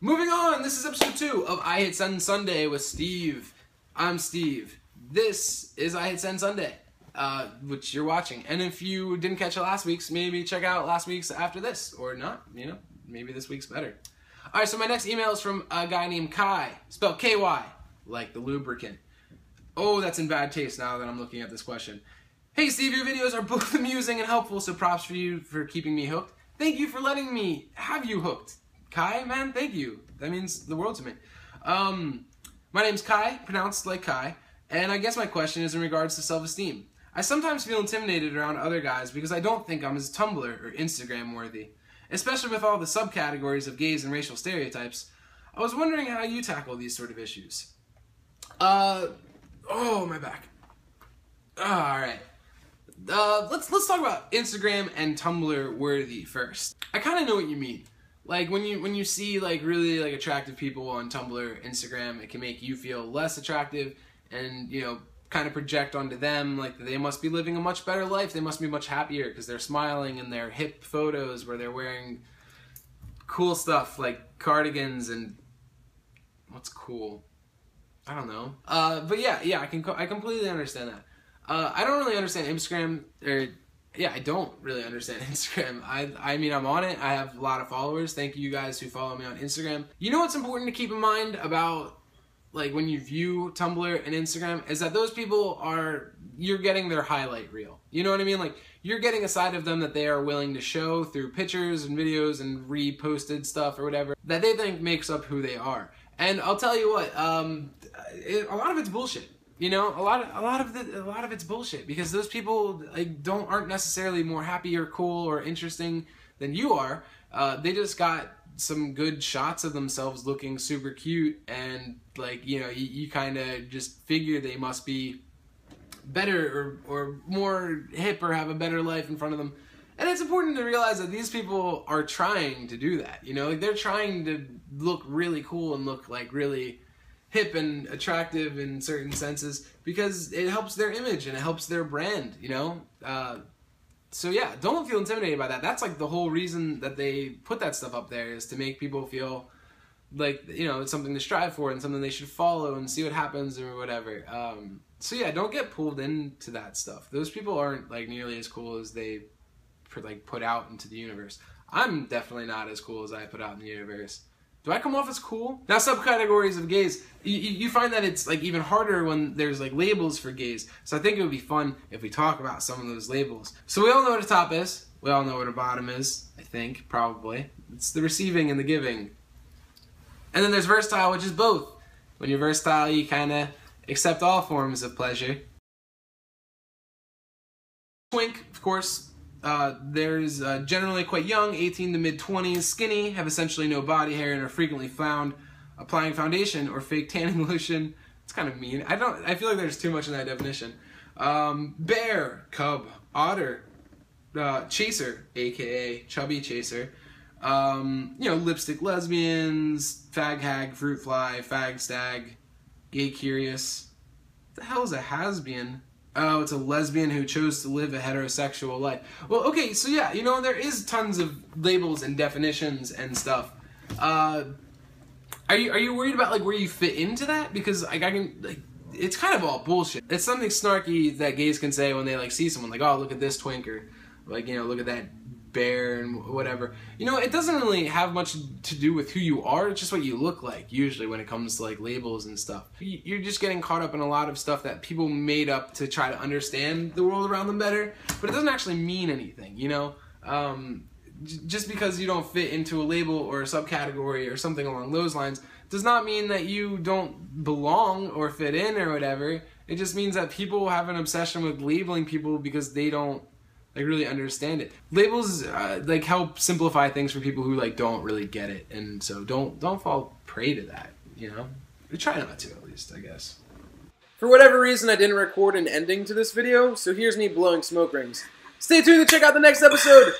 Moving on, this is episode 2 of iHitSendSunday with Steve. I'm Steve. This is iHitSendSunday, which you're watching. And if you didn't catch it last week's, maybe check out last week's after this, or not, you know, maybe this week's better. Alright, so my next email is from a guy named Kai, spelled K-Y, like the lubricant. Oh, that's in bad taste now that I'm looking at this question. Hey Steve, your videos are both amusing and helpful, so props for you for keeping me hooked. Thank you for letting me have you hooked. Kai, man, thank you. That means the world to me. My name's Kai, pronounced like Kai, and I guess my question is in regards to self-esteem. I sometimes feel intimidated around other guys because I don't think I'm as Tumblr or Instagram worthy, especially with all the subcategories of gays and racial stereotypes. I was wondering how you tackle these sort of issues. Oh, my back. Alright. Let's talk about Instagram and Tumblr worthy first. I kind of know what you mean. Like when you see like really like attractive people on Tumblr, Instagram, it can make you feel less attractive and, you know, kind of project onto them like they must be living a much better life. They must be much happier because they're smiling in their hip photos where they're wearing cool stuff like cardigans and what's cool? I don't know. But yeah, I completely understand that. I don't really understand Instagram, I don't really understand Instagram. I mean, I'm on it. I have a lot of followers. Thank you guys who follow me on Instagram. You know what's important to keep in mind about, like, when you view Tumblr and Instagram is that those people you're getting their highlight reel. You know what I mean? Like, you're getting a side of them that they are willing to show through pictures and videos and reposted stuff or whatever that they think makes up who they are. And I'll tell you what, a lot of it's bullshit. You know, a lot of it's bullshit because those people like aren't necessarily more happy or cool or interesting than you are. They just got some good shots of themselves looking super cute, and like, you know, you kind of just figure they must be better or more hip or have a better life in front of them. And it's important to realize that these people are trying to do that. You know, like they're trying to look really cool and look like really hip and attractive in certain senses because it helps their image and it helps their brand, you know? So yeah, don't feel intimidated by that. That's like the whole reason that they put that stuff up there, is to make people feel like, you know, it's something to strive for and something they should follow and see what happens or whatever. So yeah, don't get pulled into that stuff. Those people aren't like nearly as cool as they put out into the universe. I'm definitely not as cool as I put out in the universe. Do I come off as cool? Now, subcategories of gays, you find that it's like even harder when there's like labels for gays. So I think it would be fun if we talk about some of those labels. So we all know what a top is. We all know what a bottom is, I think, probably. It's the receiving and the giving. And then there's versatile, which is both. When you're versatile, you kind of accept all forms of pleasure. Twink, of course. There's generally quite young, 18 to mid-20s, skinny, have essentially no body hair, and are frequently found applying foundation or fake tanning lotion. It's kind of mean. I feel like there's too much in that definition. Bear, cub, otter, chaser, aka chubby chaser. You know, lipstick lesbians, fag hag, fruit fly, fag stag, gay curious. What the hell is a hasbian? Oh, it's a lesbian who chose to live a heterosexual life. Well, okay, so yeah, you know, there is tons of labels and definitions and stuff. Are you worried about like where you fit into that? Because like it's kind of all bullshit. It's something snarky that gays can say when they like see someone, like, oh, look at this twink, or like, you know, look at that bear and whatever. You know, it doesn't really have much to do with who you are. It's just what you look like usually when it comes to like labels and stuff. You're just getting caught up in a lot of stuff that people made up to try to understand the world around them better, but it doesn't actually mean anything, you know? Just because you don't fit into a label or a subcategory or something along those lines does not mean that you don't belong or fit in or whatever. It just means that people have an obsession with labeling people because they don't like really understand it. Labels like help simplify things for people who like don't really get it, and so don't fall prey to that, you know? We try not to, at least, I guess. For whatever reason, I didn't record an ending to this video, so here's me blowing smoke rings. Stay tuned to check out the next episode!